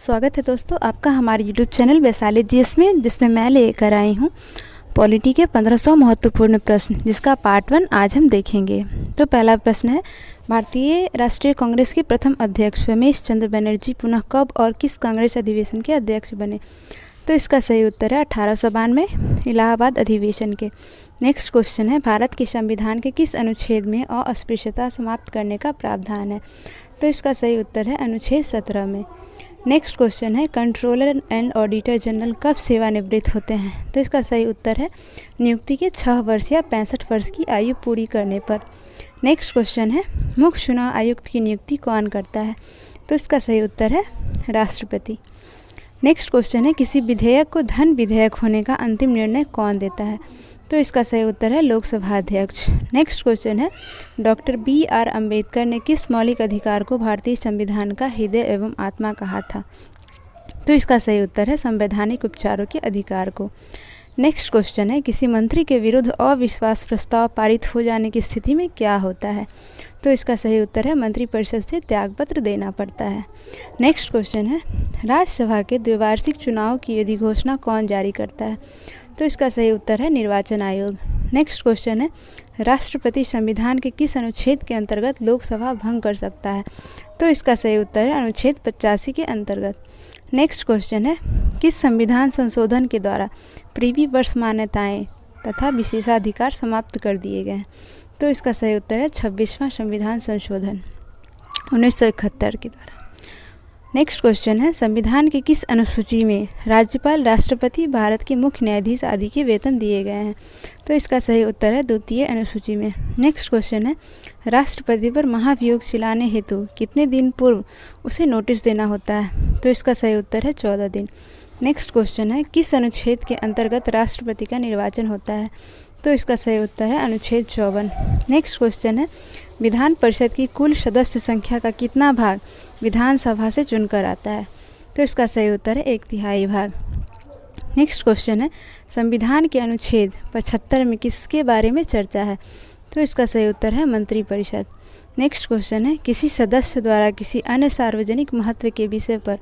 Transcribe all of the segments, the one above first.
स्वागत है दोस्तों आपका हमारे YouTube चैनल वैशाली जीएस में, जिसमें मैं लेकर आई हूँ पॉलिटी के 1500 महत्वपूर्ण प्रश्न, जिसका पार्ट 1 आज हम देखेंगे। तो पहला प्रश्न है, भारतीय राष्ट्रीय कांग्रेस के प्रथम अध्यक्ष रमेश चंद्र बनर्जी पुनः कब और किस कांग्रेस अधिवेशन के अध्यक्ष बने? तो इसका सही उत्तर है 1892 इलाहाबाद अधिवेशन के। नेक्स्ट क्वेश्चन है, भारत के संविधान के किस अनुच्छेद में अस्पृश्यता समाप्त करने का प्रावधान है? तो इसका सही उत्तर है अनुच्छेद 17 में। नेक्स्ट क्वेश्चन है, कंट्रोलर एंड ऑडिटर जनरल कब सेवानिवृत्त होते हैं? तो इसका सही उत्तर है नियुक्ति के 6 वर्ष या 65 वर्ष की आयु पूरी करने पर। नेक्स्ट क्वेश्चन है, मुख्य चुनाव आयुक्त की नियुक्ति कौन करता है? तो इसका सही उत्तर है राष्ट्रपति। नेक्स्ट क्वेश्चन है, किसी विधेयक को धन विधेयक होने का अंतिम निर्णय कौन देता है? तो इसका सही उत्तर है लोकसभा अध्यक्ष। नेक्स्ट क्वेश्चन है, डॉक्टर BR अम्बेडकर ने किस मौलिक अधिकार को भारतीय संविधान का हृदय एवं आत्मा कहा था? तो इसका सही उत्तर है संवैधानिक उपचारों के अधिकार को। नेक्स्ट क्वेश्चन है, किसी मंत्री के विरुद्ध अविश्वास प्रस्ताव पारित हो जाने की स्थिति में क्या होता है? तो इसका सही उत्तर है मंत्रिपरिषद से त्यागपत्र देना पड़ता है। नेक्स्ट क्वेश्चन है, राज्यसभा के द्विवार्षिक चुनाव की अधिघोषणा कौन जारी करता है? तो इसका सही उत्तर है निर्वाचन आयोग। नेक्स्ट क्वेश्चन है, राष्ट्रपति संविधान के किस अनुच्छेद के अंतर्गत लोकसभा भंग कर सकता है? तो इसका सही उत्तर है अनुच्छेद 85 के अंतर्गत। नेक्स्ट क्वेश्चन है, किस संविधान संशोधन के द्वारा प्रीवी वर्ष मान्यताएं तथा विशेषाधिकार समाप्त कर दिए गए हैं? तो इसका सही उत्तर है 26वां संविधान संशोधन 1971 के द्वारा। नेक्स्ट क्वेश्चन है, संविधान के किस अनुसूची में राज्यपाल, राष्ट्रपति, भारत के मुख्य न्यायाधीश आदि के वेतन दिए गए हैं? तो इसका सही उत्तर है द्वितीय अनुसूची में। नेक्स्ट क्वेश्चन है, राष्ट्रपति पर महाभियोग चलाने हेतु कितने दिन पूर्व उसे नोटिस देना होता है? तो इसका सही उत्तर है 14 दिन। नेक्स्ट क्वेश्चन है, किस अनुच्छेद के अंतर्गत राष्ट्रपति का निर्वाचन होता है? तो इसका सही उत्तर है अनुच्छेद 54। नेक्स्ट क्वेश्चन है, विधान परिषद की कुल सदस्य संख्या का कितना भाग विधानसभा से चुनकर आता है? तो इसका सही उत्तर है 1/3 भाग। नेक्स्ट क्वेश्चन है, संविधान के अनुच्छेद 75 में किसके बारे में चर्चा है? तो इसका सही उत्तर है मंत्रिपरिषद। नेक्स्ट क्वेश्चन है, किसी सदस्य द्वारा किसी अन्य सार्वजनिक महत्व के विषय पर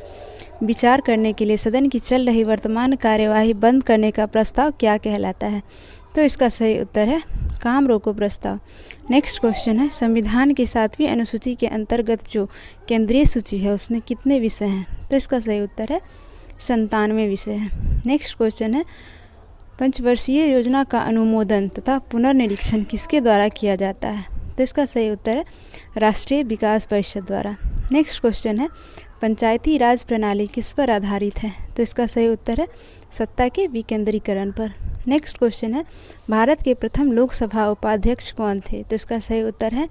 विचार करने के लिए सदन की चल रही वर्तमान कार्यवाही बंद करने का प्रस्ताव क्या कहलाता है? तो इसका सही उत्तर है काम रोको प्रस्ताव। नेक्स्ट क्वेश्चन है, संविधान की 7वीं अनुसूची के अंतर्गत जो केंद्रीय सूची है उसमें कितने विषय हैं? तो इसका सही उत्तर है 97 विषय हैं। नेक्स्ट क्वेश्चन है, पंचवर्षीय योजना का अनुमोदन तथा पुनर्निरीक्षण किसके द्वारा किया जाता है? तो इसका सही उत्तर है राष्ट्रीय विकास परिषद द्वारा। नेक्स्ट क्वेश्चन है, पंचायती राज प्रणाली किस पर आधारित है? तो इसका सही उत्तर है सत्ता के विकेंद्रीकरण पर। नेक्स्ट क्वेश्चन है, भारत के प्रथम लोकसभा उपाध्यक्ष कौन थे? तो इसका सही उत्तर है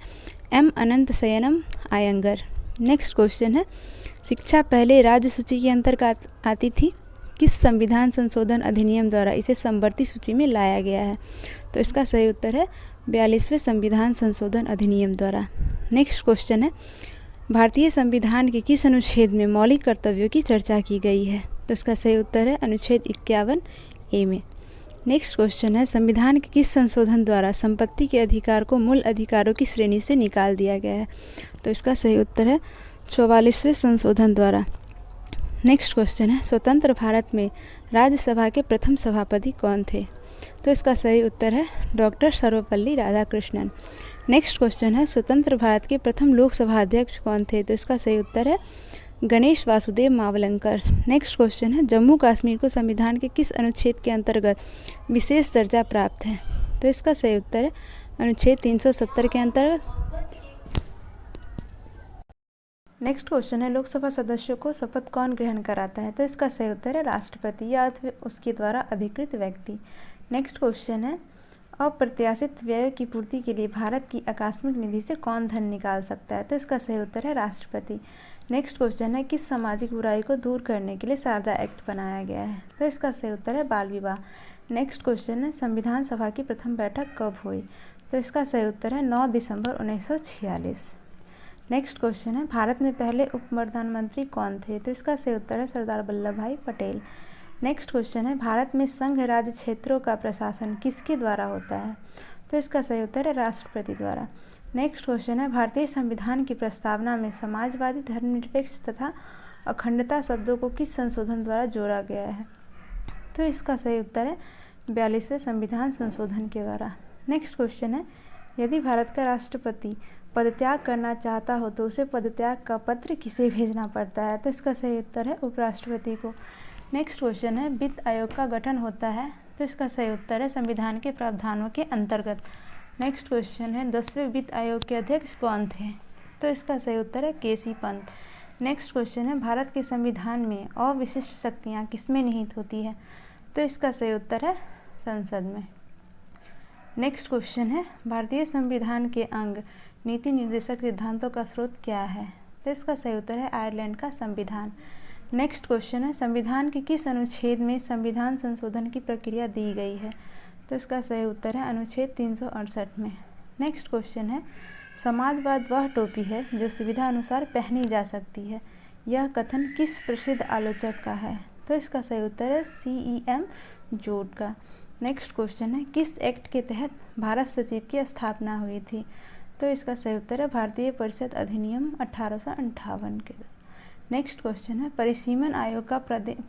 M अनंतशयनम आयंगर। नेक्स्ट क्वेश्चन है, शिक्षा पहले राज्य सूची के अंतर्गत आती थी, किस संविधान संशोधन अधिनियम द्वारा इसे समवर्ती सूची में लाया गया है? तो इसका सही उत्तर है 42वें संविधान संशोधन अधिनियम द्वारा। नेक्स्ट क्वेश्चन है, भारतीय संविधान के किस अनुच्छेद में मौलिक कर्तव्यों की चर्चा की गई है? तो इसका सही उत्तर है अनुच्छेद 51A में। नेक्स्ट क्वेश्चन है, संविधान के किस संशोधन द्वारा संपत्ति के अधिकार को मूल अधिकारों की श्रेणी से निकाल दिया गया है? तो इसका सही उत्तर है 44वें संशोधन द्वारा। नेक्स्ट क्वेश्चन है, स्वतंत्र भारत में राज्यसभा के प्रथम सभापति कौन थे? तो इसका सही उत्तर है doctor Sarvepalli Radhakrishnan. Next question है, स्वतंत्र भारत के प्रथम लोकसभा अध्यक्ष कौन थे? तो इसका सही उत्तर है गणेश वासुदेव मावलंकर। नेक्स्ट क्वेश्चन है, जम्मू कश्मीर को संविधान के किस अनुच्छेद के अंतर्गत विशेष दर्जा प्राप्त है? तो इसका सही उत्तर है अनुच्छेद 370 के अंतर्गत। नेक्स्ट क्वेश्चन है, लोकसभा सदस्यों को शपथ कौन ग्रहण कराता है? तो इसका सही उत्तर है राष्ट्रपति या उसके द्वारा अधिकृत व्यक्ति। नेक्स्ट क्वेश्चन है, अप्रत्याशित व्यय की पूर्ति के लिए भारत की आकस्मिक निधि से कौन धन निकाल सकता है? तो इसका सही उत्तर है राष्ट्रपति। नेक्स्ट क्वेश्चन है, किस सामाजिक बुराई को दूर करने के लिए शारदा एक्ट बनाया गया है? तो इसका सही उत्तर है बाल विवाह। नेक्स्ट क्वेश्चन है, संविधान सभा की प्रथम बैठक कब हुई? तो इसका सही उत्तर है 9 दिसंबर 1946। नेक्स्ट क्वेश्चन है, भारत में पहले उप प्रधानमंत्री कौन थे? तो इसका सही उत्तर है सरदार वल्लभ भाई पटेल। नेक्स्ट क्वेश्चन है, भारत में संघ राज्य क्षेत्रों का प्रशासन किसके द्वारा होता है? तो इसका सही उत्तर है राष्ट्रपति द्वारा। नेक्स्ट क्वेश्चन है, भारतीय संविधान की प्रस्तावना में समाजवादी, धर्मनिरपेक्ष तथा अखंडता शब्दों को किस संशोधन द्वारा जोड़ा गया है? तो इसका सही उत्तर है 42वें संविधान संशोधन के द्वारा। नेक्स्ट क्वेश्चन है, यदि भारत का राष्ट्रपति पदत्याग करना चाहता हो तो उसे पदत्याग का पत्र किसे भेजना पड़ता है? तो इसका सही उत्तर है उपराष्ट्रपति को। नेक्स्ट क्वेश्चन है, वित्त आयोग का गठन होता है? तो इसका सही उत्तर है संविधान के प्रावधानों के अंतर्गत। नेक्स्ट क्वेश्चन है, 10वें वित्त आयोग के अध्यक्ष कौन थे? तो इसका सही उत्तर है केसी पंत। नेक्स्ट क्वेश्चन है, भारत के संविधान में अविशिष्ट शक्तियाँ किसमें निहित होती है? तो इसका सही उत्तर है संसद में। नेक्स्ट क्वेश्चन है, भारतीय संविधान के अंग नीति निर्देशक सिद्धांतों का स्रोत क्या है? तो इसका सही उत्तर है आयरलैंड का संविधान। नेक्स्ट क्वेश्चन है, संविधान के किस अनुच्छेद में संविधान संशोधन की प्रक्रिया दी गई है? तो इसका सही उत्तर है अनुच्छेद 368 में। नेक्स्ट क्वेश्चन है, समाजवाद वह टोपी है जो सुविधा अनुसार पहनी जा सकती है, यह कथन किस प्रसिद्ध आलोचक का है? तो इसका सही उत्तर है CEM जोड का। नेक्स्ट क्वेश्चन है, किस एक्ट के तहत भारत सचिव की स्थापना हुई थी? तो इसका सही उत्तर है भारतीय परिषद अधिनियम 1858 के। नेक्स्ट क्वेश्चन है, परिसीमन आयोग का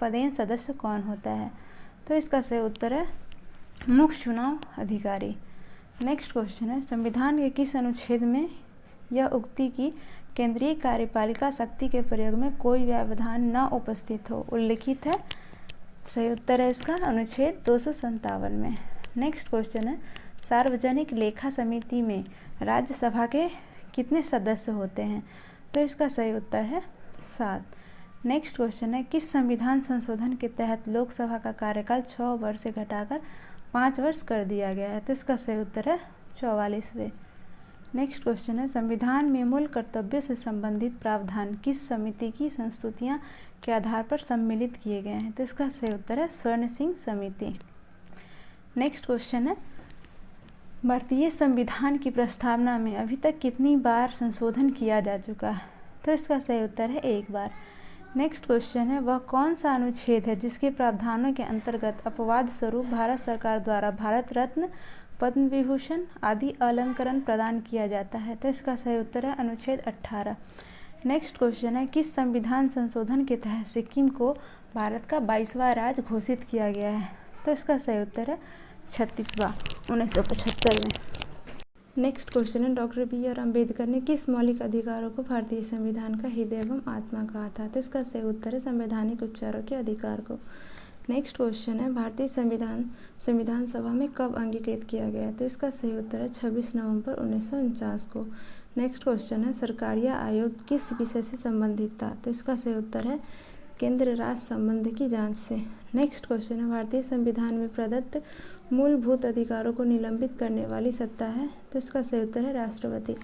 पदेन सदस्य कौन होता है? तो इसका सही उत्तर है मुख्य चुनाव अधिकारी। नेक्स्ट क्वेश्चन है, संविधान के किस अनुच्छेद में यह उक्ति की केंद्रीय कार्यपालिका शक्ति के प्रयोग में कोई व्यवधान न उपस्थित हो उल्लिखित है? सही उत्तर है इसका अनुच्छेद 257 में। नेक्स्ट क्वेश्चन है, सार्वजनिक लेखा समिति में राज्यसभा के कितने सदस्य होते हैं? तो इसका सही उत्तर है 7। नेक्स्ट क्वेश्चन है, किस संविधान संशोधन के तहत लोकसभा का कार्यकाल 6 वर्ष से घटाकर 5 वर्ष कर दिया गया है? तो इसका सही उत्तर है 44वें। नेक्स्ट क्वेश्चन है, संविधान में मूल कर्तव्यों से संबंधित प्रावधान किस समिति की संस्तुतियां के आधार पर सम्मिलित किए गए हैं? तो इसका सही उत्तर है स्वर्ण सिंह समिति। नेक्स्ट क्वेश्चन है, भारतीय संविधान की प्रस्तावना में अभी तक कितनी बार संशोधन किया जा चुका है? तो इसका सही उत्तर है 1 बार। नेक्स्ट क्वेश्चन है, वह कौन सा अनुच्छेद है जिसके प्रावधानों के अंतर्गत अपवाद स्वरूप भारत सरकार द्वारा भारत रत्न, पद्म विभूषण आदि अलंकरण प्रदान किया जाता है? तो इसका सही उत्तर है अनुच्छेद 18। नेक्स्ट क्वेश्चन है, किस संविधान संशोधन के तहत सिक्किम को भारत का 22वां राज्य घोषित किया गया है? तो इसका सही उत्तर है 36वां 1975 में। नेक्स्ट क्वेश्चन है, डॉक्टर BR अम्बेडकर ने किस मौलिक अधिकारों को भारतीय संविधान का हृदय एवं आत्मा कहा था? तो इसका सही उत्तर है संवैधानिक उपचारों के अधिकार को। नेक्स्ट क्वेश्चन है, भारतीय संविधान सभा में कब अंगीकृत किया गया? तो इसका सही उत्तर है 26 नवंबर 1949 को। नेक्स्ट क्वेश्चन है, सरकारिया आयोग किस विषय से संबंधित था? तो इसका सही उत्तर है केंद्र राज्य संबंध की जांच से। नेक्स्ट क्वेश्चन है, भारतीय संविधान में प्रदत्त मूलभूत अधिकारों को निलंबित करने वाली सत्ता है? तो इसका सही उत्तर है राष्ट्रपति।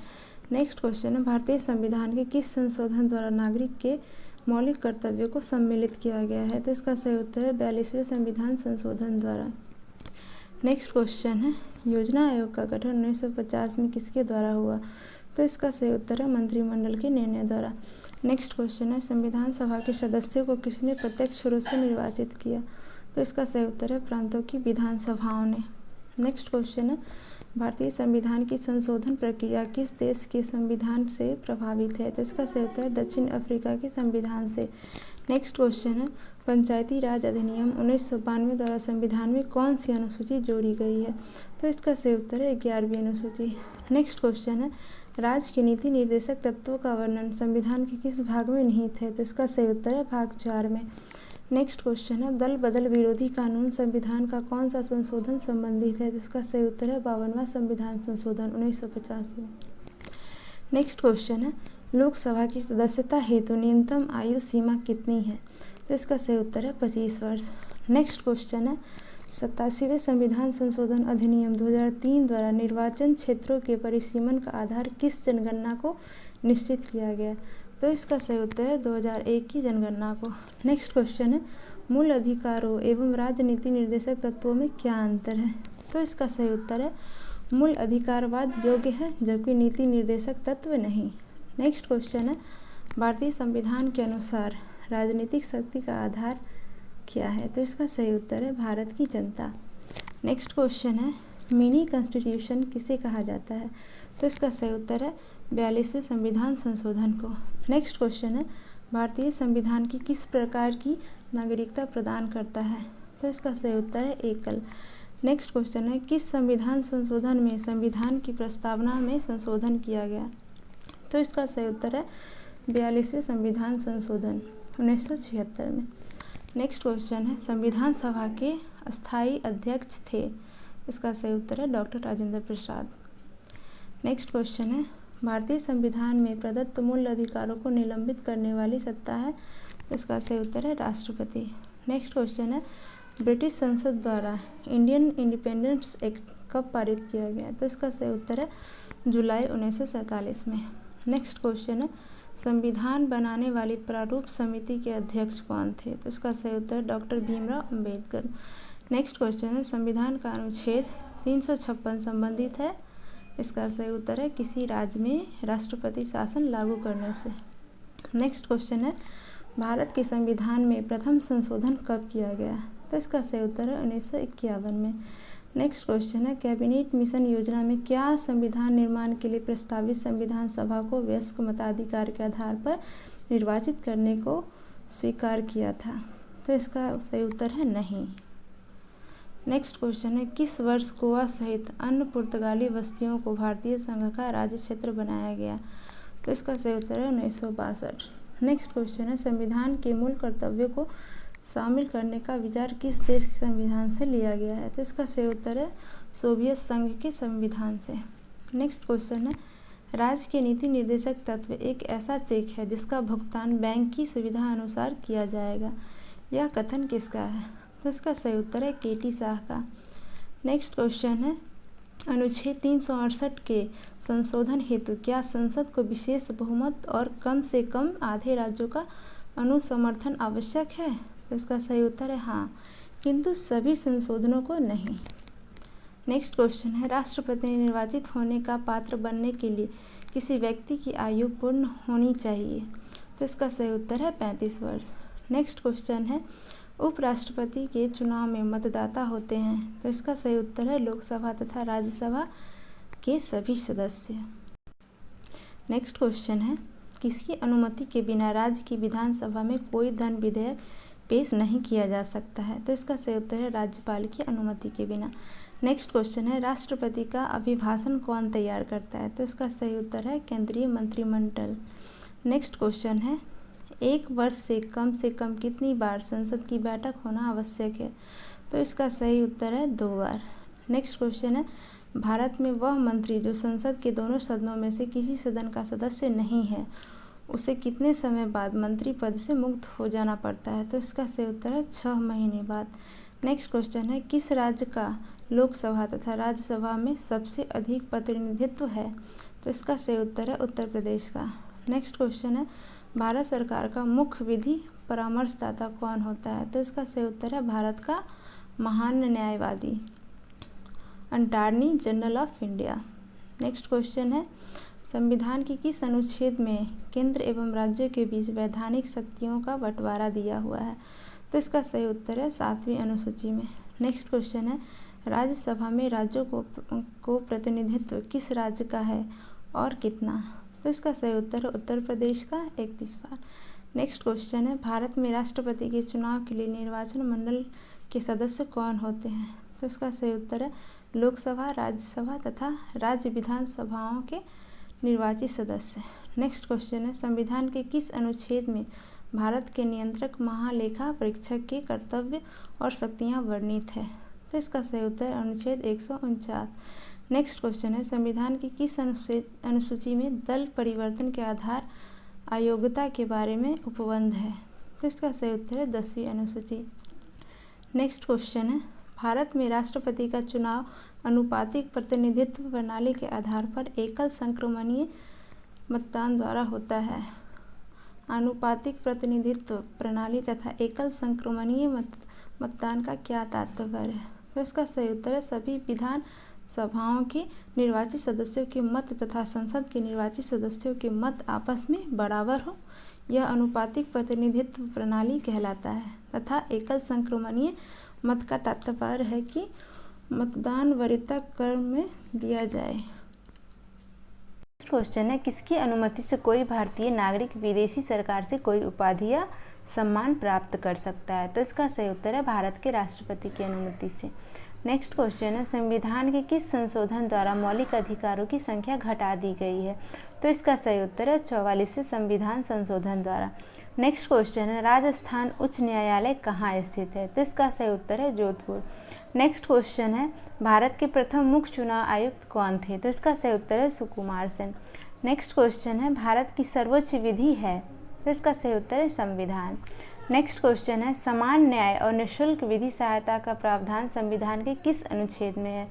नेक्स्ट क्वेश्चन है, भारतीय संविधान के किस संशोधन द्वारा नागरिक के मौलिक कर्तव्यों को सम्मिलित किया गया है? तो इसका सही उत्तर है 42वें संविधान संशोधन द्वारा। नेक्स्ट क्वेश्चन है, योजना आयोग का गठन 1950 में किसके द्वारा हुआ? तो इसका सही उत्तर है मंत्रिमंडल के निर्णय द्वारा। नेक्स्ट क्वेश्चन है, संविधान सभा के सदस्यों को किसने प्रत्यक्ष रूप से निर्वाचित किया? तो इसका सही उत्तर है प्रांतों की विधानसभाओं ने। नेक्स्ट क्वेश्चन है, भारतीय संविधान की संशोधन प्रक्रिया किस देश के संविधान से प्रभावित है? तो इसका सही उत्तर है दक्षिण अफ्रीका के संविधान से। नेक्स्ट क्वेश्चन है, पंचायती राज अधिनियम 1992 द्वारा संविधान में कौन सी अनुसूची जोड़ी गई है? तो इसका सही उत्तर है 11वीं अनुसूची। नेक्स्ट क्वेश्चन है, राज्य के नीति निर्देशक तत्वों का वर्णन संविधान के किस भाग में निहित है? तो इसका सही उत्तर है भाग 4 में। नेक्स्ट क्वेश्चन है, दल बदल विरोधी कानून संविधान का कौन सा संशोधन संबंधित है? जिसका सही उत्तर है 52वां संविधान संशोधन 1985 में। नेक्स्ट क्वेश्चन है, लोकसभा की सदस्यता हेतु न्यूनतम आयु सीमा कितनी है? तो इसका सही उत्तर है 25 वर्ष। नेक्स्ट क्वेश्चन है, 87वें संविधान संशोधन अधिनियम 2003 द्वारा निर्वाचन क्षेत्रों के परिसीमन का आधार किस जनगणना को निश्चित किया गया? तो इसका सही उत्तर है 2001 की जनगणना को। नेक्स्ट क्वेश्चन है, मूल अधिकारों एवं राजनीति निर्देशक तत्वों में क्या अंतर है? तो इसका सही उत्तर है मूल अधिकारवाद योग्य है जबकि नीति निर्देशक तत्व नहीं। नेक्स्ट क्वेश्चन है, भारतीय संविधान के अनुसार राजनीतिक शक्ति का आधार क्या है? तो इसका सही उत्तर है भारत की जनता। नेक्स्ट क्वेश्चन है, मिनी कॉन्स्टिट्यूशन किसे कहा जाता है? तो इसका सही उत्तर है 42वें संविधान संशोधन को। नेक्स्ट क्वेश्चन है, भारतीय संविधान की किस प्रकार की नागरिकता प्रदान करता है? तो इसका सही उत्तर है एकल। नेक्स्ट क्वेश्चन है, किस संविधान संशोधन में संविधान की प्रस्तावना में संशोधन किया गया? तो इसका सही उत्तर है 42वें संविधान संशोधन 1976 में। नेक्स्ट क्वेश्चन है, संविधान सभा के अस्थायी अध्यक्ष थे? इसका सही उत्तर है doctor Rajendra Prasad. Next question है, भारतीय संविधान में प्रदत्त मूल अधिकारों को निलंबित करने वाली सत्ता है? इसका सही उत्तर है राष्ट्रपति। नेक्स्ट क्वेश्चन है, ब्रिटिश संसद द्वारा इंडियन इंडिपेंडेंस एक्ट कब पारित किया गया? तो इसका सही उत्तर है जुलाई 1947 में। नेक्स्ट क्वेश्चन है, संविधान बनाने वाली प्रारूप समिति के अध्यक्ष कौन थे? तो इसका सही उत्तर doctor Bhimrao Ambedkar. Next question है, संविधान का अनुच्छेद 356 संबंधित है? इसका सही उत्तर है किसी राज्य में राष्ट्रपति शासन लागू करने से। नेक्स्ट क्वेश्चन है, भारत के संविधान में प्रथम संशोधन कब किया गया? तो इसका सही उत्तर है 1951 में। नेक्स्ट क्वेश्चन है, कैबिनेट मिशन योजना में क्या संविधान निर्माण के लिए प्रस्तावित संविधान सभा को वयस्क मताधिकार के आधार पर निर्वाचित करने को स्वीकार किया था? तो इसका सही उत्तर है नहीं। नेक्स्ट क्वेश्चन है, किस वर्ष गोवा सहित अन्य पुर्तगाली बस्तियों को भारतीय संघ का राज्य क्षेत्र बनाया गया? तो इसका सही उत्तर है 1962। नेक्स्ट क्वेश्चन है, संविधान के मूल कर्तव्यों को शामिल करने का विचार किस देश के संविधान से लिया गया है? तो इसका सही उत्तर है सोवियत संघ के संविधान से। नेक्स्ट क्वेश्चन है, राज्य के नीति निर्देशक तत्व एक ऐसा चेक है जिसका भुगतान बैंक की सुविधा अनुसार किया जाएगा। यह कथन किसका है? तो इसका सही उत्तर है केटी शाह का। नेक्स्ट क्वेश्चन है, अनुच्छेद 368 के संशोधन हेतु क्या संसद को विशेष बहुमत और कम से कम आधे राज्यों का अनुसमर्थन आवश्यक है? तो इसका सही उत्तर है हाँ, किंतु सभी संशोधनों को नहीं। नेक्स्ट क्वेश्चन है, राष्ट्रपति निर्वाचित होने का पात्र बनने के लिए किसी व्यक्ति की आयु पूर्ण होनी चाहिए? तो इसका सही उत्तर है 35 वर्ष। नेक्स्ट क्वेश्चन है, उपराष्ट्रपति के चुनाव में मतदाता होते हैं? तो इसका सही उत्तर है लोकसभा तथा राज्यसभा के सभी सदस्य। नेक्स्ट क्वेश्चन है, किसकी अनुमति के बिना राज्य की विधानसभा में कोई धन विधेयक पेश नहीं किया जा सकता है? तो इसका सही उत्तर है राज्यपाल की अनुमति के बिना। नेक्स्ट क्वेश्चन है, राष्ट्रपति का अभिभाषण कौन तैयार करता है? तो इसका सही उत्तर है केंद्रीय मंत्रिमंडल। नेक्स्ट क्वेश्चन है, एक वर्ष से कम कितनी बार संसद की बैठक होना आवश्यक है? तो इसका सही उत्तर है 2 बार। नेक्स्ट क्वेश्चन है, भारत में वह मंत्री जो संसद के दोनों सदनों में से किसी सदन का सदस्य नहीं है, उसे कितने समय बाद मंत्री पद से मुक्त हो जाना पड़ता है? तो इसका सही उत्तर है 6 महीने बाद। नेक्स्ट क्वेश्चन है, किस राज्य का लोकसभा तथा राज्यसभा में सबसे अधिक प्रतिनिधित्व है? तो इसका सही उत्तर है उत्तर प्रदेश का। नेक्स्ट क्वेश्चन है, भारत सरकार का मुख्य विधि परामर्शदाता कौन होता है? तो इसका सही उत्तर है भारत का महान न्यायवादी, attorney general of India. Next question है, संविधान के किस अनुच्छेद में केंद्र एवं राज्यों के बीच वैधानिक शक्तियों का बंटवारा दिया हुआ है? तो इसका सही उत्तर है 7वीं अनुसूची में। नेक्स्ट क्वेश्चन है, राज्यसभा में राज्यों को प्रतिनिधित्व किस राज्य का है और कितना? तो इसका सही उत्तर है उत्तर प्रदेश का 31 बार। नेक्स्ट क्वेश्चन है, भारत में राष्ट्रपति के चुनाव के लिए निर्वाचन मंडल के सदस्य कौन होते हैं? तो इसका सही उत्तर है लोकसभा, राज्यसभा तथा राज्य विधानसभाओं के निर्वाचित सदस्य। नेक्स्ट क्वेश्चन है, संविधान के किस अनुच्छेद में भारत के नियंत्रक महालेखा परीक्षक के कर्तव्य और शक्तियाँ वर्णित है? तो इसका सही उत्तर अनुच्छेद 149। नेक्स्ट क्वेश्चन है, संविधान की किस अनुसूची में दल परिवर्तन के आधार अयोग्यता के बारे में उपबंध है? तो इसका सही उत्तर है 10वीं अनुसूची। नेक्स्ट क्वेश्चन है, भारत में राष्ट्रपति का चुनाव अनुपातिक प्रतिनिधित्व प्रणाली के आधार पर एकल संक्रमणीय मतदान द्वारा होता है। आनुपातिक प्रतिनिधित्व प्रणाली तथा एकल संक्रमणीय मतदान का क्या तात्पर्य है? तो इसका सही उत्तर है सभी विधान सभाओं के निर्वाचित सदस्यों के मत तथा संसद के निर्वाचित सदस्यों के मत आपस में बराबर हो, यह अनुपातिक प्रतिनिधित्व प्रणाली कहलाता है। तथा एकल संक्रमणीय मत का तात्पर्य है कि मतदान वरीयता क्रम में दिया जाए। नेक्स्ट क्वेश्चन है, किसकी अनुमति से कोई भारतीय नागरिक विदेशी सरकार से कोई उपाधि या सम्मान प्राप्त कर सकता है? तो इसका सही उत्तर है भारत के राष्ट्रपति की अनुमति से। नेक्स्ट क्वेश्चन है, संविधान के किस संशोधन द्वारा मौलिक अधिकारों की संख्या घटा दी गई है? तो इसका सही उत्तर है 44वें संविधान संशोधन द्वारा। नेक्स्ट क्वेश्चन है, राजस्थान उच्च न्यायालय कहाँ स्थित है? तो इसका सही उत्तर है जोधपुर। नेक्स्ट क्वेश्चन है, भारत के प्रथम मुख्य चुनाव आयुक्त कौन थे? तो इसका सही उत्तर है सुकुमार सेन। नेक्स्ट क्वेश्चन है, भारत की सर्वोच्च विधि है? तो इसका सही उत्तर है संविधान। नेक्स्ट क्वेश्चन है, समान न्याय और निःशुल्क विधि सहायता का प्रावधान संविधान के किस अनुच्छेद में है?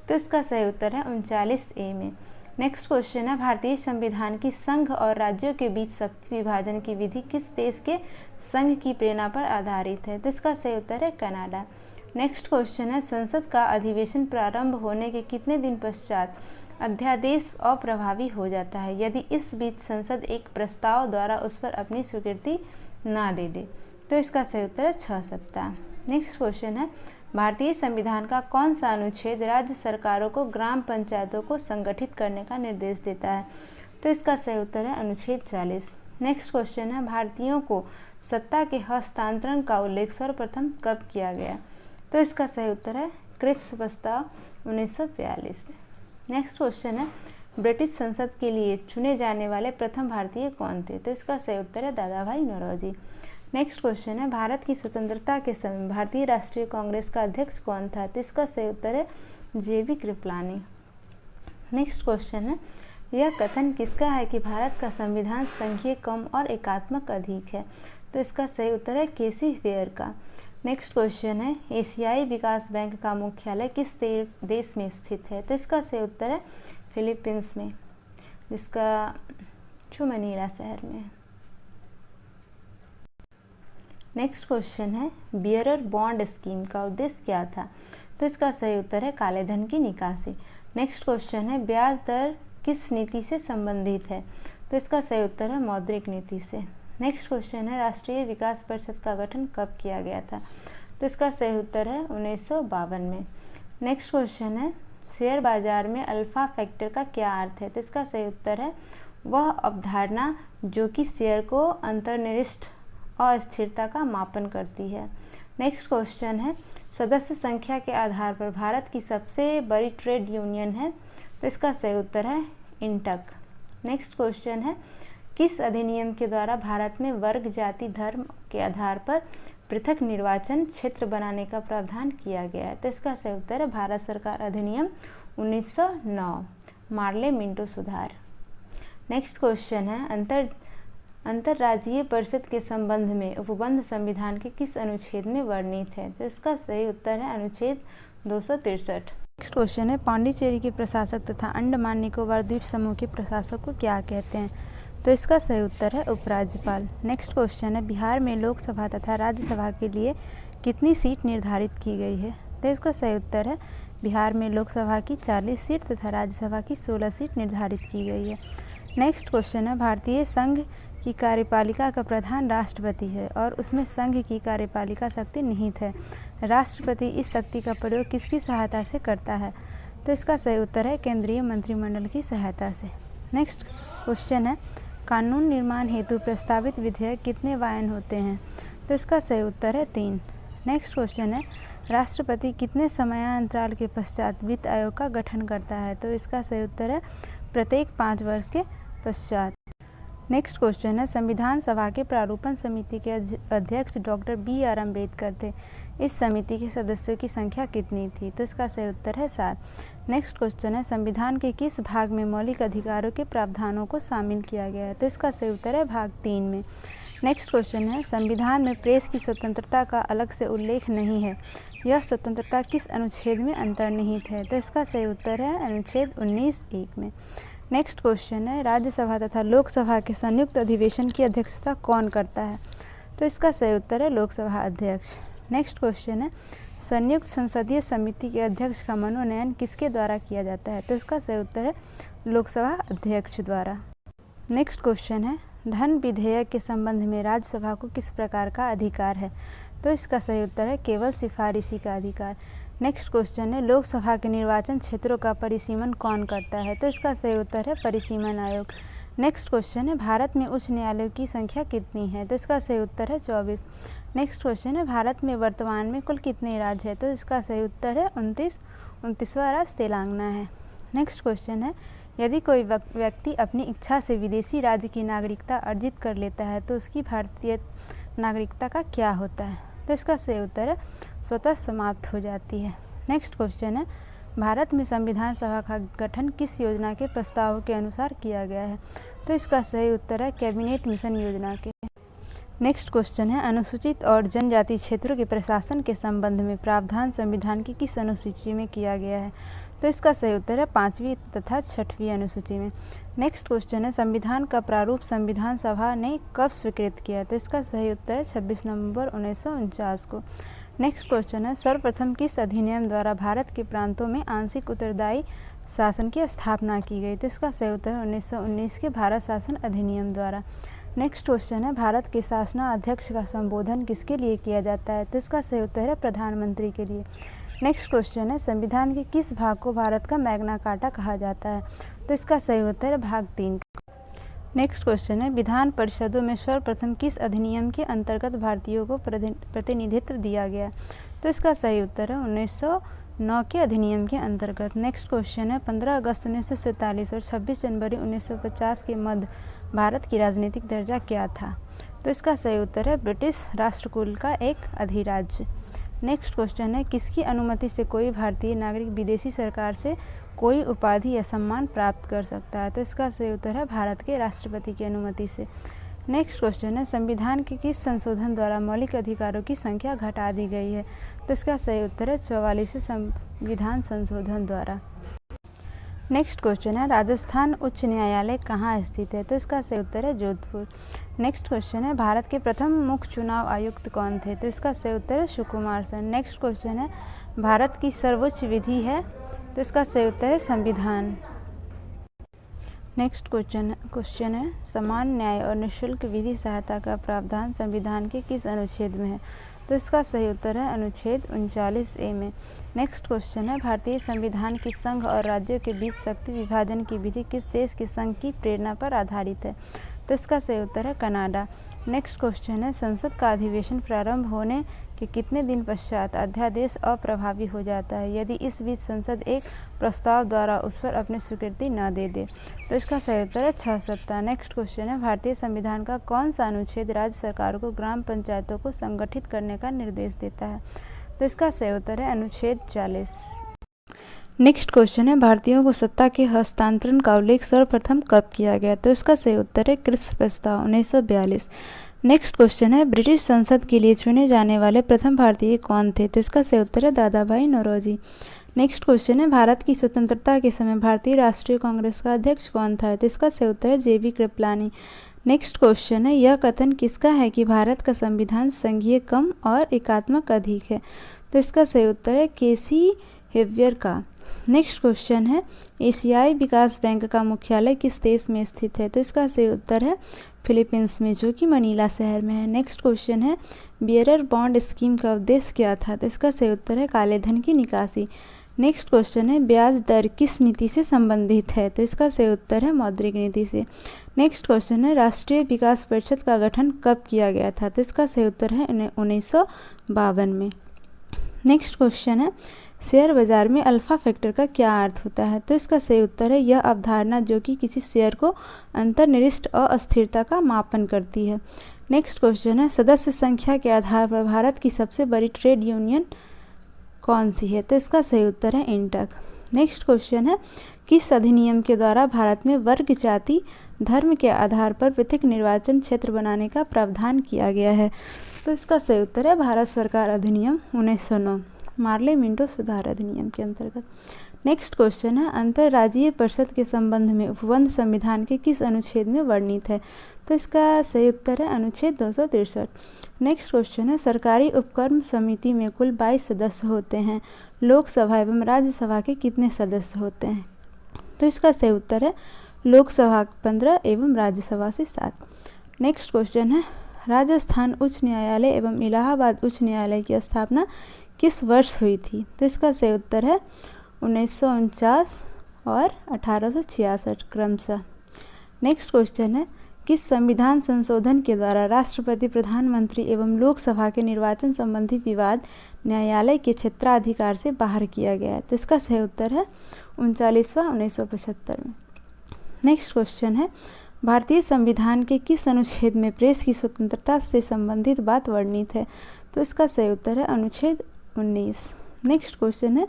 तो इसका सही उत्तर है 39A में। नेक्स्ट क्वेश्चन है, भारतीय संविधान की संघ और राज्यों के बीच शक्ति विभाजन की विधि किस देश के संघ की प्रेरणा पर आधारित है? तो इसका सही उत्तर है कनाडा। नेक्स्ट क्वेश्चन है, संसद का अधिवेशन प्रारंभ होने के कितने दिन पश्चात अध्यादेश अप्रभावी हो जाता है यदि इस बीच संसद एक प्रस्ताव द्वारा उस पर अपनी स्वीकृति ना दे दे? तो इसका सही उत्तर है 6 सप्ताह। नेक्स्ट क्वेश्चन है, भारतीय संविधान का कौन सा अनुच्छेद राज्य सरकारों को ग्राम पंचायतों को संगठित करने का निर्देश देता है? तो इसका सही उत्तर है अनुच्छेद 40। नेक्स्ट क्वेश्चन है, भारतीयों को सत्ता के हस्तांतरण का उल्लेख सर्वप्रथम कब किया गया? तो इसका सही उत्तर है क्रिप्स प्रस्ताव 1942 में। नेक्स्ट क्वेश्चन है, ब्रिटिश संसद के लिए चुने जाने वाले प्रथम भारतीय कौन थे? तो इसका सही उत्तर है दादा भाई नौरोजी। नेक्स्ट क्वेश्चन है, भारत की स्वतंत्रता के समय भारतीय राष्ट्रीय कांग्रेस का अध्यक्ष कौन था? तो इसका सही उत्तर है JB कृपलानी। नेक्स्ट क्वेश्चन है, यह कथन किसका है कि भारत का संविधान संघीय कम और एकात्मक अधिक है? तो इसका सही उत्तर है केसी फेयर का। नेक्स्ट क्वेश्चन है, एशियाई विकास बैंक का मुख्यालय किस देश में स्थित है? तो इसका सही उत्तर है फिलीपींस में, जिसका जो मनीला शहर में है। नेक्स्ट क्वेश्चन है, बियरर बॉन्ड स्कीम का उद्देश्य क्या था? तो इसका सही उत्तर है काले धन की निकासी। नेक्स्ट क्वेश्चन है, ब्याज दर किस नीति से संबंधित है? तो इसका सही उत्तर है मौद्रिक नीति से। नेक्स्ट क्वेश्चन है, राष्ट्रीय विकास परिषद का गठन कब किया गया था? तो इसका सही उत्तर है 1952 में। नेक्स्ट क्वेश्चन है, शेयर बाजार में अल्फा फैक्टर का क्या अर्थ है? तो इसका सही उत्तर है वह अवधारणा जो कि शेयर को अंतर्निहित अस्थिरता का मापन करती है। नेक्स्ट क्वेश्चन है, सदस्य संख्या के आधार पर भारत की सबसे बड़ी ट्रेड यूनियन है? तो इसका सही उत्तर है इंटक। नेक्स्ट क्वेश्चन है, किस अधिनियम के द्वारा भारत में वर्ग जाति धर्म के आधार पर पृथक निर्वाचन क्षेत्र बनाने का प्रावधान किया गया है? तो इसका सही उत्तर है भारत सरकार अधिनियम 1909 मार्ले मिंटो सुधार। नेक्स्ट क्वेश्चन है, अंतर्राज्यीय परिषद के संबंध में उपबंध संविधान के किस अनुच्छेद में वर्णित है? तो इसका सही उत्तर है अनुच्छेद 263। नेक्स्ट क्वेश्चन है, पांडिचेरी के प्रशासक तथा अंडमान निकोबार द्वीप समूह के प्रशासक को क्या कहते हैं? तो इसका सही उत्तर है उपराज्यपाल। नेक्स्ट क्वेश्चन है, बिहार में लोकसभा तथा राज्यसभा के लिए कितनी सीट निर्धारित की गई है? तो इसका सही उत्तर है बिहार में लोकसभा की 40 सीट तथा राज्यसभा की 16 सीट निर्धारित की गई है। नेक्स्ट क्वेश्चन है, भारतीय संघ की कार्यपालिका का प्रधान राष्ट्रपति है और उसमें संघ की कार्यपालिका शक्ति निहित है। राष्ट्रपति इस शक्ति का प्रयोग किसकी सहायता से करता है? तो इसका सही उत्तर है केंद्रीय मंत्रिमंडल की सहायता से। नेक्स्ट क्वेश्चन है, कानून निर्माण हेतु प्रस्तावित विधेयक कितने वायन होते हैं? तो इसका सही उत्तर है 3। नेक्स्ट क्वेश्चन है, राष्ट्रपति कितने समयांतराल के पश्चात वित्त आयोग का गठन करता है? तो इसका सही उत्तर है प्रत्येक 5 वर्ष के पश्चात। नेक्स्ट क्वेश्चन है, संविधान सभा के प्रारूपण समिति के अध्यक्ष डॉक्टर BR अम्बेडकर थे। इस समिति के सदस्यों की संख्या कितनी थी? तो इसका सही उत्तर है 7। नेक्स्ट क्वेश्चन है, संविधान के किस भाग में मौलिक अधिकारों के प्रावधानों को शामिल किया गया है? तो इसका सही उत्तर है भाग 3 में। नेक्स्ट क्वेश्चन है, संविधान में प्रेस की स्वतंत्रता का अलग से उल्लेख नहीं है, यह स्वतंत्रता किस अनुच्छेद में अंतर्निहित है? तो इसका सही उत्तर है अनुच्छेद 19(1) में। नेक्स्ट क्वेश्चन है, राज्यसभा तथा लोकसभा के संयुक्त अधिवेशन की अध्यक्षता कौन करता है? तो इसका सही उत्तर है लोकसभा अध्यक्ष। नेक्स्ट क्वेश्चन है, संयुक्त संसदीय समिति के अध्यक्ष का मनोनयन किसके द्वारा किया जाता है? तो इसका सही उत्तर है लोकसभा अध्यक्ष द्वारा। नेक्स्ट क्वेश्चन है, धन विधेयक के संबंध में राज्यसभा को किस प्रकार का अधिकार है? तो इसका सही उत्तर है केवल सिफारिशी का अधिकार। नेक्स्ट क्वेश्चन है लोकसभा के निर्वाचन क्षेत्रों का परिसीमन कौन करता है? तो इसका सही उत्तर है परिसीमन आयोग। नेक्स्ट क्वेश्चन है भारत में उच्च न्यायालयों की संख्या कितनी है? तो इसका सही उत्तर है 24। नेक्स्ट क्वेश्चन है भारत में वर्तमान में कुल कितने राज्य हैं? तो इसका सही उत्तर है 29। 29वां राज्य तेलंगाना है। नेक्स्ट क्वेश्चन है यदि कोई व्यक्ति अपनी इच्छा से विदेशी राज्य की नागरिकता अर्जित कर लेता है तो उसकी भारतीय नागरिकता का क्या होता है? तो इसका सही उत्तर है स्वतः समाप्त हो जाती है। नेक्स्ट क्वेश्चन है भारत में संविधान सभा का गठन किस योजना के प्रस्ताव के अनुसार किया गया है? तो इसका सही उत्तर है कैबिनेट मिशन योजना के। नेक्स्ट क्वेश्चन है अनुसूचित और जनजाति क्षेत्रों के प्रशासन के संबंध में प्रावधान संविधान की किस अनुसूची में किया गया है? तो इसका सही उत्तर है 5वीं तथा 6वीं अनुसूची में। नेक्स्ट क्वेश्चन है संविधान का प्रारूप संविधान सभा ने कब स्वीकृत किया? तो इसका सही उत्तर है 26 नवंबर 1949 को। नेक्स्ट क्वेश्चन है सर्वप्रथम किस अधिनियम द्वारा भारत के प्रांतों में आंशिक उत्तरदायी शासन की स्थापना की गई? तो इसका सही उत्तर है 1919 के भारत शासन अधिनियम द्वारा। नेक्स्ट क्वेश्चन है भारत के शासनाध्यक्ष का संबोधन किसके लिए किया जाता है? तो इसका सही उत्तर है प्रधानमंत्री के लिए। नेक्स्ट क्वेश्चन है संविधान के किस भाग को भारत का मैग्ना कार्टा कहा जाता है? तो इसका सही उत्तर है भाग 3। नेक्स्ट क्वेश्चन है विधान परिषदों में सर्वप्रथम किस अधिनियम के अंतर्गत भारतीयों को प्रतिनिधित्व दिया गया? तो इसका सही उत्तर है 1909 के अधिनियम के अंतर्गत। नेक्स्ट क्वेश्चन है 15 अगस्त 1947 और 26 जनवरी 1950 के मध्य भारत की राजनीतिक दर्जा क्या था? तो इसका सही उत्तर है ब्रिटिश राष्ट्रकूल का एक अधिराज्य। नेक्स्ट क्वेश्चन है किसकी अनुमति से कोई भारतीय नागरिक विदेशी सरकार से कोई उपाधि या सम्मान प्राप्त कर सकता है? तो इसका सही उत्तर है भारत के राष्ट्रपति की अनुमति से। नेक्स्ट क्वेश्चन है संविधान के किस संशोधन द्वारा मौलिक अधिकारों की संख्या घटा दी गई है? तो इसका सही उत्तर है 44वें संविधान संशोधन द्वारा। नेक्स्ट क्वेश्चन है राजस्थान उच्च न्यायालय कहाँ स्थित है? तो इसका सही उत्तर है जोधपुर। नेक्स्ट क्वेश्चन है भारत के प्रथम मुख्य चुनाव आयुक्त कौन थे? तो इसका सही उत्तर है सुकुमार सेन। नेक्स्ट क्वेश्चन है भारत की सर्वोच्च विधि है? तो इसका सही उत्तर है संविधान। नेक्स्ट क्वेश्चन है समान न्याय और निःशुल्क विधि सहायता का प्रावधान संविधान के किस अनुच्छेद में है? तो इसका सही उत्तर है अनुच्छेद 39A में। नेक्स्ट क्वेश्चन है भारतीय संविधान की संघ और राज्यों के बीच शक्ति विभाजन की विधि किस देश के संघ की प्रेरणा पर आधारित है? तो इसका सही उत्तर है कनाडा। नेक्स्ट क्वेश्चन है संसद का अधिवेशन प्रारंभ होने के कितने दिन पश्चात अध्यादेश अप्रभावी हो जाता है यदि इस बीच संसद एक प्रस्ताव द्वारा उस पर अपनी स्वीकृति न दे दे? तो इसका सही उत्तर है 6 सप्ताह। नेक्स्ट क्वेश्चन है भारतीय संविधान का कौन सा अनुच्छेद राज्य सरकार को ग्राम पंचायतों को संगठित करने का निर्देश देता है? तो इसका सही उत्तर है अनुच्छेद 40। नेक्स्ट क्वेश्चन है भारतीयों को सत्ता के हस्तांतरण का उल्लेख सर्वप्रथम कब किया गया? तो इसका सही उत्तर है क्रिप्स प्रस्ताव 1942। नेक्स्ट क्वेश्चन है ब्रिटिश संसद के लिए चुने जाने वाले प्रथम भारतीय कौन थे? तो इसका सही उत्तर है दादा भाई नौरोजी। नेक्स्ट क्वेश्चन है भारत की स्वतंत्रता के समय भारतीय राष्ट्रीय कांग्रेस का अध्यक्ष कौन था? तो इसका सही उत्तर है JB कृपलानी। नेक्स्ट क्वेश्चन है यह कथन किसका है कि भारत का संविधान संघीय कम और एकात्मक अधिक है? तो इसका सही उत्तर है KC हेवियर का। नेक्स्ट क्वेश्चन है एशियाई विकास बैंक का मुख्यालय किस देश में स्थित है? तो इसका सही उत्तर है फिलीपींस में जो कि मनीला शहर में है। नेक्स्ट क्वेश्चन है बियरर बॉन्ड स्कीम का उद्देश्य क्या था? तो इसका सही उत्तर है काले धन की निकासी। नेक्स्ट क्वेश्चन है ब्याज दर किस नीति से संबंधित है? तो इसका सही उत्तर है मौद्रिक नीति से। नेक्स्ट क्वेश्चन है राष्ट्रीय विकास परिषद का गठन कब किया गया था? तो इसका सही उत्तर है 1952 में। नेक्स्ट क्वेश्चन है शेयर बाजार में अल्फा फैक्टर का क्या अर्थ होता है? तो इसका सही उत्तर है यह अवधारणा जो कि किसी शेयर को अंतर्निविष्ट अस्थिरता का मापन करती है। नेक्स्ट क्वेश्चन है सदस्य संख्या के आधार पर भारत की सबसे बड़ी ट्रेड यूनियन कौन सी है? तो इसका सही उत्तर है इंटक। नेक्स्ट क्वेश्चन है किस अधिनियम के द्वारा भारत में वर्ग जाति धर्म के आधार पर पृथक निर्वाचन क्षेत्र बनाने का प्रावधान किया गया है? तो इसका सही उत्तर है भारत सरकार अधिनियम 1909 मार्ले मिंटो सुधार अधिनियम के अंतर्गत। नेक्स्ट क्वेश्चन है अंतर्राज्यीय परिषद के संबंध में उपबंध संविधान के किस अनुच्छेद में वर्णित है? तो इसका सही उत्तर है अनुच्छेद 263। नेक्स्ट क्वेश्चन है सरकारी उपक्रम समिति में कुल 22 सदस्य होते हैं, लोकसभा एवं राज्यसभा के कितने सदस्य होते हैं? तो इसका सही उत्तर है लोकसभा 15 एवं राज्यसभा से 7। नेक्स्ट क्वेश्चन है राजस्थान उच्च न्यायालय एवं इलाहाबाद उच्च न्यायालय की स्थापना किस वर्ष हुई थी? तो इसका सही उत्तर है 1949 और 1866 क्रमशः। नेक्स्ट क्वेश्चन है, किस संविधान संशोधन के द्वारा राष्ट्रपति, प्रधानमंत्री एवं लोकसभा के निर्वाचन संबंधी विवाद न्यायालय के क्षेत्राधिकार से बाहर किया गया है? तो इसका सही उत्तर है 39वां 1975 में। नेक्स्ट क्वेश्चन है, भारतीय संविधान के किस अनुच्छेद में प्रेस की स्वतंत्रता से संबंधित बात वर्णित है? तो इसका सही उत्तर है अनुच्छेद 19। नेक्स्ट क्वेश्चन है,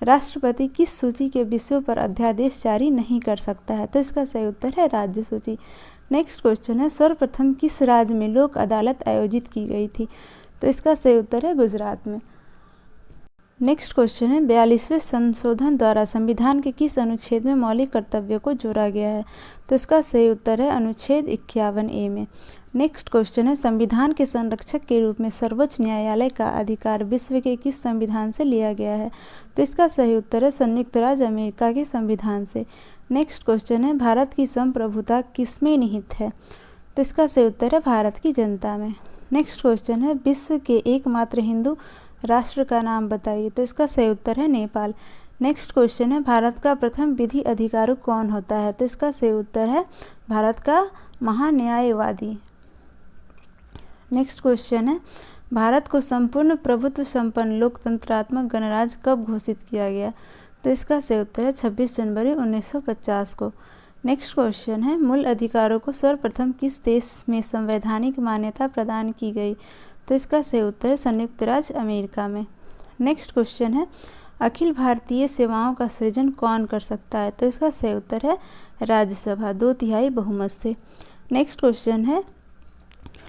राष्ट्रपति किस सूची के विषयों पर अध्यादेश जारी नहीं कर सकता है? तो इसका सही उत्तर है राज्य सूची। नेक्स्ट क्वेश्चन है, सर्वप्रथम किस राज्य में लोक अदालत आयोजित की गई थी? तो इसका सही उत्तर है गुजरात में। नेक्स्ट क्वेश्चन है, 42वें संशोधन द्वारा संविधान के किस अनुच्छेद में मौलिक कर्तव्यों को जोड़ा गया है? तो इसका सही उत्तर है अनुच्छेद 51A में। नेक्स्ट क्वेश्चन है, संविधान के संरक्षक के रूप में सर्वोच्च न्यायालय का अधिकार विश्व के किस संविधान से लिया गया है? तो इसका सही उत्तर है संयुक्त राज्य अमेरिका के संविधान से। नेक्स्ट क्वेश्चन है, भारत की संप्रभुता किसमें निहित है? तो इसका सही उत्तर है भारत की जनता में। नेक्स्ट क्वेश्चन है, विश्व के एकमात्र हिंदू राष्ट्र का नाम बताइए? तो इसका सही उत्तर है नेपाल। नेक्स्ट क्वेश्चन है, भारत का प्रथम विधि अधिकारी कौन होता है? तो इसका सही उत्तर है भारत का महान्यायवादी। नेक्स्ट क्वेश्चन है, भारत को संपूर्ण प्रभुत्व संपन्न लोकतंत्रात्मक गणराज्य कब घोषित किया गया? तो इसका सही उत्तर है 26 जनवरी 1950 को। नेक्स्ट क्वेश्चन है, मूल अधिकारों को सर्वप्रथम किस देश में संवैधानिक मान्यता प्रदान की गई? तो इसका सही उत्तर है संयुक्त राज्य अमेरिका में। नेक्स्ट क्वेश्चन है, अखिल भारतीय सेवाओं का सृजन कौन कर सकता है? तो इसका सही उत्तर है राज्यसभा 2/3 बहुमत से। नेक्स्ट क्वेश्चन है,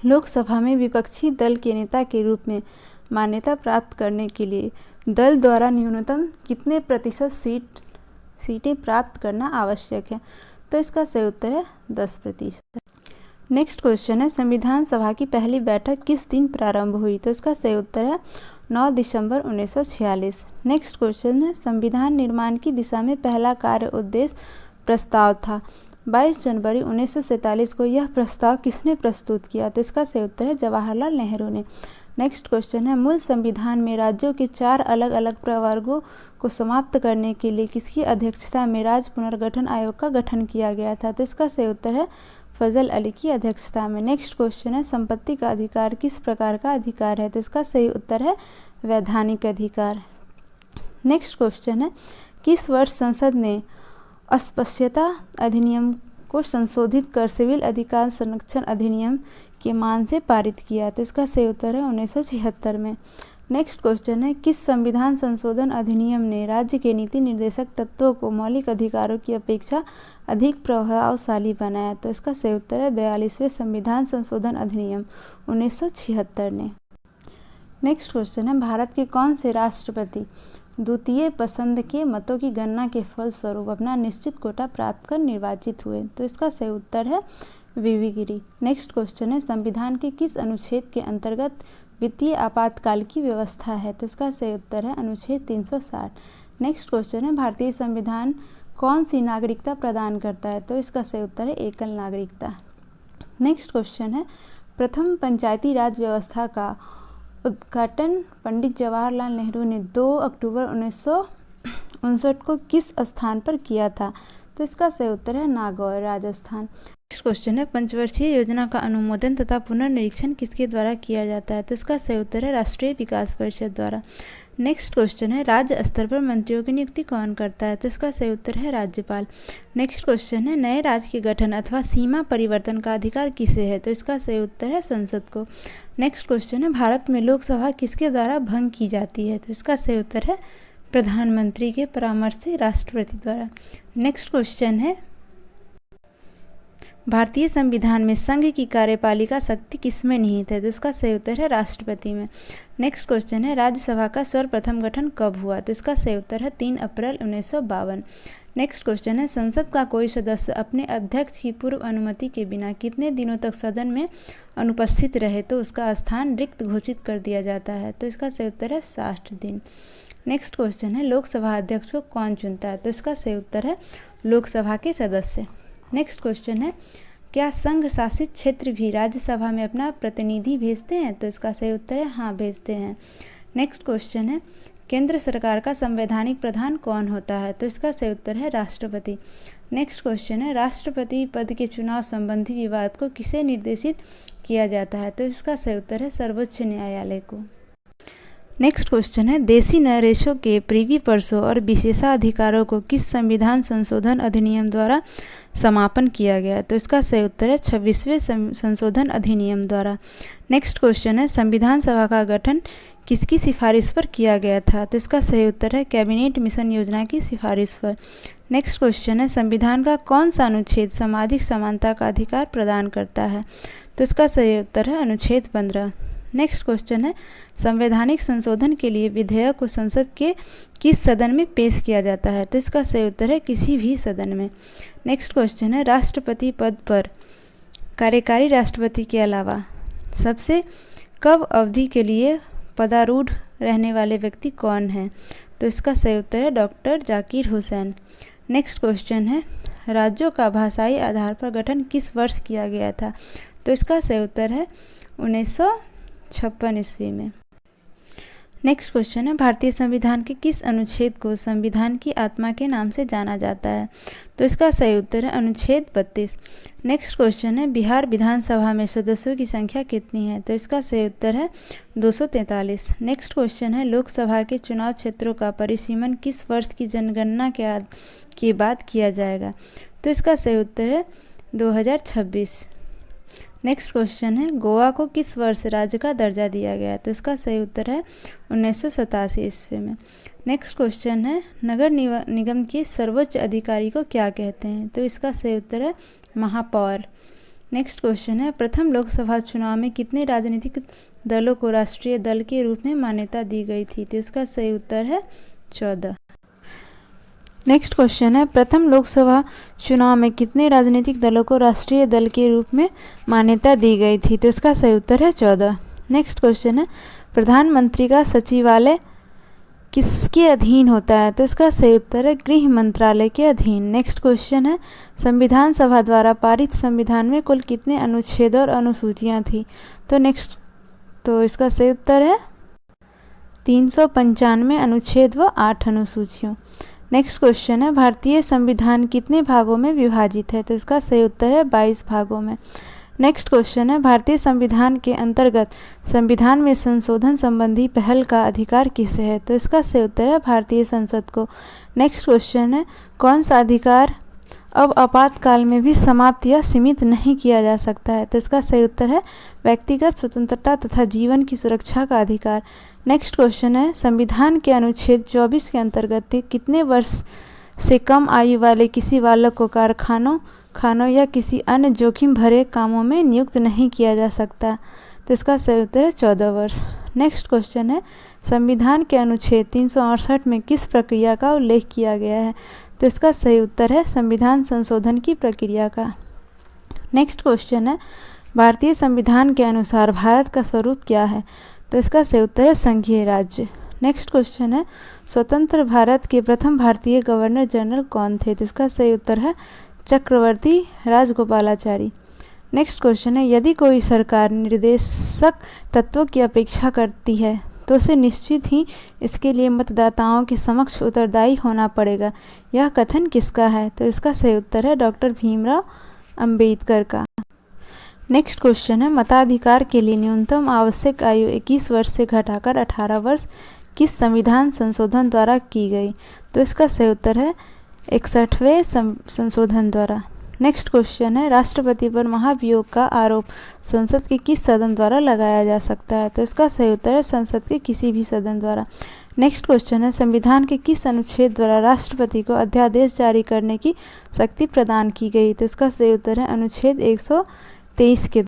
लोकसभा में विपक्षी दल के नेता के रूप में मान्यता प्राप्त करने के लिए दल द्वारा न्यूनतम कितने प्रतिशत सीटें प्राप्त करना आवश्यक है? तो इसका सही उत्तर है 10%। नेक्स्ट क्वेश्चन है, संविधान सभा की पहली बैठक किस दिन प्रारंभ हुई? तो इसका सही उत्तर है 9 दिसंबर 1946। नेक्स्ट क्वेश्चन है, संविधान निर्माण की दिशा में पहला कार्य उद्देश्य प्रस्ताव था। 22 जनवरी 1947 को यह प्रस्ताव किसने प्रस्तुत किया? तो इसका सही उत्तर है जवाहरलाल नेहरू ने। नेक्स्ट क्वेश्चन है, मूल संविधान में राज्यों के 4 अलग अलग प्रवर्गों को समाप्त करने के लिए किसकी अध्यक्षता में राज्य पुनर्गठन आयोग का गठन किया गया था? तो इसका सही उत्तर है फजल अली की अध्यक्षता में। नेक्स्ट क्वेश्चन है, संपत्ति का अधिकार किस प्रकार का अधिकार है? तो इसका सही उत्तर है वैधानिक अधिकार। नेक्स्ट क्वेश्चन है, किस वर्ष संसद ने अस्पृश्यता अधिनियम को संशोधित कर सिविल अधिकार संरक्षण अधिनियम के मान से पारित किया? तो इसका सही उत्तर है 1976 में। नेक्स्ट क्वेश्चन है, किस संविधान संशोधन अधिनियम ने राज्य के नीति निर्देशक तत्वों को मौलिक अधिकारों की अपेक्षा अधिक प्रभावशाली बनाया? तो इसका सही उत्तर है 42वें संविधान संशोधन अधिनियम 1976 ने। नेक्स्ट क्वेश्चन है, भारत के कौन से राष्ट्रपति द्वितीय पसंद के मतों की गणना के फलस्वरूप अपना निश्चित कोटा प्राप्त कर निर्वाचित हुए? तो इसका सही उत्तर है वीवी गिरी। नेक्स्ट क्वेश्चन है, संविधान के किस अनुच्छेद के अंतर्गत वित्तीय आपातकाल की व्यवस्था है? तो इसका सही उत्तर है अनुच्छेद 360। नेक्स्ट क्वेश्चन है, भारतीय संविधान कौन सी नागरिकता प्रदान करता है? तो इसका सही उत्तर है एकल नागरिकता। नेक्स्ट क्वेश्चन है, प्रथम पंचायती राज व्यवस्था का उद्घाटन पंडित जवाहरलाल नेहरू ने 2 अक्टूबर 1959 को किस स्थान पर किया था? तो इसका सही उत्तर है नागौर, राजस्थान। नेक्स्ट क्वेश्चन है, पंचवर्षीय योजना का अनुमोदन तथा पुनर्निरीक्षण किसके द्वारा किया जाता है? तो इसका सही उत्तर है राष्ट्रीय विकास परिषद द्वारा। नेक्स्ट क्वेश्चन है, राज्य स्तर पर मंत्रियों की नियुक्ति कौन करता है? तो इसका सही उत्तर है राज्यपाल। नेक्स्ट क्वेश्चन है, नए राज्य के गठन अथवा सीमा परिवर्तन का अधिकार किसे है? तो इसका सही उत्तर है संसद को। नेक्स्ट क्वेश्चन है, भारत में लोकसभा किसके द्वारा भंग की जाती है? तो इसका सही उत्तर है प्रधानमंत्री के परामर्श से राष्ट्रपति द्वारा। नेक्स्ट क्वेश्चन है, भारतीय संविधान में संघ की कार्यपालिका शक्ति किसमें निहित है? तो इसका सही उत्तर है राष्ट्रपति में। नेक्स्ट क्वेश्चन है, राज्यसभा का सर्वप्रथम गठन कब हुआ? तो इसका सही उत्तर है 3 अप्रैल 1952। नेक्स्ट क्वेश्चन है, संसद का कोई सदस्य अपने अध्यक्ष की पूर्व अनुमति के बिना कितने दिनों तक सदन में अनुपस्थित रहे तो उसका स्थान रिक्त घोषित कर दिया जाता है? तो इसका सही उत्तर है 60 दिन। नेक्स्ट क्वेश्चन है, लोकसभा अध्यक्ष को कौन चुनता है? तो इसका सही उत्तर है लोकसभा के सदस्य। नेक्स्ट क्वेश्चन है, क्या संघ शासित क्षेत्र भी राज्यसभा में अपना प्रतिनिधि भेजते हैं? तो इसका सही उत्तर है हाँ, भेजते हैं। नेक्स्ट क्वेश्चन है, केंद्र सरकार का संवैधानिक प्रधान कौन होता है? तो इसका सही उत्तर है राष्ट्रपति। नेक्स्ट क्वेश्चन है, राष्ट्रपति पद के चुनाव संबंधी विवाद को किसे निर्देशित किया जाता है? तो इसका सही उत्तर है सर्वोच्च न्यायालय को। नेक्स्ट क्वेश्चन है, देशी नरेशों के प्रीवी पर्सों और विशेषाधिकारों को किस संविधान संशोधन अधिनियम द्वारा समापन किया गया? तो इसका सही उत्तर है 26वें संशोधन अधिनियम द्वारा। नेक्स्ट क्वेश्चन है, संविधान सभा का गठन किसकी सिफारिश पर किया गया था? तो इसका सही उत्तर है कैबिनेट मिशन योजना की सिफारिश पर। नेक्स्ट क्वेश्चन है, संविधान का कौन सा अनुच्छेद सामाजिक समानता का अधिकार प्रदान करता है? तो इसका सही उत्तर है अनुच्छेद 15। नेक्स्ट क्वेश्चन है, संवैधानिक संशोधन के लिए विधेयक को संसद के किस सदन में पेश किया जाता है? तो इसका सही उत्तर है किसी भी सदन में। नेक्स्ट क्वेश्चन है, राष्ट्रपति पद पर कार्यकारी राष्ट्रपति के अलावा सबसे कम अवधि के लिए पदारूढ़ रहने वाले व्यक्ति कौन हैं? तो इसका सही उत्तर है doctor Zakir Hussain. Next question है, राज्यों का भाषाई आधार पर गठन किस वर्ष किया गया था? तो इसका सही उत्तर है 1956 ईस्वी में। नेक्स्ट क्वेश्चन है, भारतीय संविधान के किस अनुच्छेद को संविधान की आत्मा के नाम से जाना जाता है? तो इसका सही उत्तर है अनुच्छेद 32। नेक्स्ट क्वेश्चन है, बिहार विधानसभा में सदस्यों की संख्या कितनी है? तो इसका सही उत्तर है 243। नेक्स्ट क्वेश्चन है, लोकसभा के चुनाव क्षेत्रों का परिसीमन किस वर्ष की जनगणना के बाद किया जाएगा? तो इसका सही उत्तर है 2026। नेक्स्ट क्वेश्चन है, गोवा को किस वर्ष राज्य का दर्जा दिया गया? तो इसका सही उत्तर है 1987 ईस्वी में। नेक्स्ट क्वेश्चन है, नगर निगम के सर्वोच्च अधिकारी को क्या कहते हैं? तो इसका सही उत्तर है महापौर। नेक्स्ट क्वेश्चन है, प्रथम लोकसभा चुनाव में कितने राजनीतिक दलों को राष्ट्रीय दल के रूप में मान्यता दी गई थी? तो इसका सही उत्तर है 14। नेक्स्ट क्वेश्चन है, प्रथम लोकसभा चुनाव में कितने राजनीतिक दलों को राष्ट्रीय दल के रूप में मान्यता दी गई थी? तो इसका सही उत्तर है 14। नेक्स्ट क्वेश्चन है, प्रधानमंत्री का सचिवालय किसके अधीन होता है? तो इसका सही उत्तर है गृह मंत्रालय के अधीन। नेक्स्ट क्वेश्चन है, संविधान सभा द्वारा पारित संविधान में कुल कितने अनुच्छेद और अनुसूचियाँ थी? तो इसका सही उत्तर है 395 अनुच्छेद व 8 अनुसूचियों। नेक्स्ट क्वेश्चन है, भारतीय संविधान कितने भागों में विभाजित है? तो इसका सही उत्तर है 22 भागों में। नेक्स्ट क्वेश्चन है, भारतीय संविधान के अंतर्गत संविधान में संशोधन संबंधी पहल का अधिकार किसे है? तो इसका सही उत्तर है भारतीय संसद को। नेक्स्ट क्वेश्चन है, कौन सा अधिकार अब आपातकाल में भी समाप्त या सीमित नहीं किया जा सकता है? तो इसका सही उत्तर है व्यक्तिगत स्वतंत्रता तथा जीवन की सुरक्षा का अधिकार। नेक्स्ट क्वेश्चन है, संविधान के अनुच्छेद 24 के अंतर्गत कितने वर्ष से कम आयु वाले किसी बालक को खानों या किसी अन्य जोखिम भरे कामों में नियुक्त नहीं किया जा सकता? तो इसका सही उत्तर है 14 वर्ष। नेक्स्ट क्वेश्चन है, संविधान के अनुच्छेद 368 में किस प्रक्रिया का उल्लेख किया गया है? तो इसका सही उत्तर है संविधान संशोधन की प्रक्रिया का। नेक्स्ट क्वेश्चन है, भारतीय संविधान के अनुसार भारत का स्वरूप क्या है? तो इसका सही उत्तर है संघीय राज्य। नेक्स्ट क्वेश्चन है, स्वतंत्र भारत के प्रथम भारतीय गवर्नर जनरल कौन थे? तो इसका सही उत्तर है चक्रवर्ती राजगोपालाचारी। नेक्स्ट क्वेश्चन है, यदि कोई सरकार निर्देशक तत्वों की अपेक्षा करती है तो उसे निश्चित ही इसके लिए मतदाताओं के समक्ष उत्तरदायी होना पड़ेगा। यह कथन किसका है? तो इसका सही उत्तर है डॉक्टर भीमराव अंबेडकर का। नेक्स्ट क्वेश्चन है, मताधिकार के लिए न्यूनतम आवश्यक आयु 21 वर्ष से घटाकर 18 वर्ष किस संविधान संशोधन द्वारा की गई? तो इसका सही उत्तर है 61वें संशोधन द्वारा। नेक्स्ट क्वेश्चन है, राष्ट्रपति पर महाभियोग का आरोप संसद के किस सदन द्वारा लगाया जा सकता है? तो इसका सही उत्तर है संसद के किसी भी सदन द्वारा। नेक्स्ट क्वेश्चन है, संविधान के किस अनुच्छेद द्वारा राष्ट्रपति को अध्यादेश जारी करने की शक्ति प्रदान की गई? तो इसका सही उत्तर है अनुच्छेद 123 के